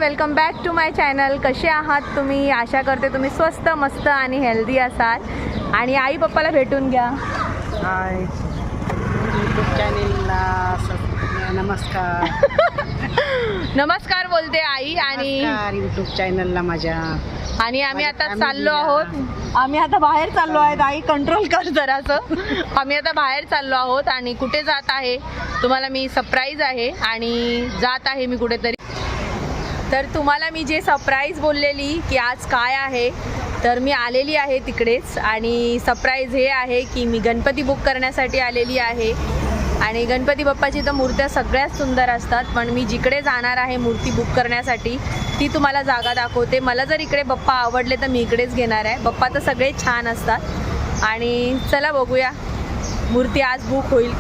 Welcome back to my channel. कसे आहात तुम्ही? आशा करते तुम्ही स्वस्त मस्त आणि हेल्दी असाल. आणि आई पप्पाला भेटून घ्या. हाय यूट्यूब चॅनेलला नमस्कार. नमस्कार बोलते आई. आणि यूट्यूब चॅनलला माझ्या. आणि आम्ही आता चाललो आहोत. आम्ही आता बाहेर चाललो आहेत. आई कंट्रोल कर जरासं. आम्ही आता बाहेर चाललो आहोत आणि कुठे जात आहे तुम्हाला मी सरप्राईज आहे. आणि जात आहे मी कुठेतरी. तर तुम्हाला मी जे सरप्राईज बोललेली की आज काय आहे, तर मी आलेली आहे तिकडेच. आणि सरप्राईज हे आहे की मी गणपती बुक करण्यासाठी आलेली आहे. आणि गणपती बाप्पाची तर मूर्त्या सगळ्यात सुंदर असतात, पण मी जिकडे जाणार आहे मूर्ती बुक करण्यासाठी ती तुम्हाला जागा दाखवते. मला जर इकडे बाप्पा आवडले तर मी इकडेच घेणार आहे. बाप्पा तर सगळे छान असतात. आणि चला बघूया मूर्ती आज बुक होईल.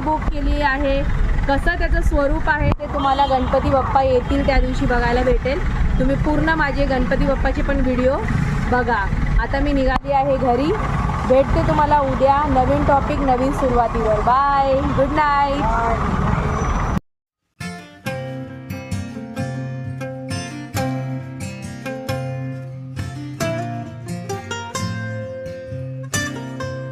बुक केली आहे. कसं त्याचं स्वरूप आहे ते तुम्हाला गणपती बाप्पा येतील त्या दिवशी बघायला भेटेल. तुम्ही पूर्ण माझे गणपती बाप्पाचे पण व्हिडिओ बघा. आता मी निघाली आहे घरी. भेटते तुम्हाला उद्या नवीन टॉपिक नवीन सुरुवातीवर. Bye, good night.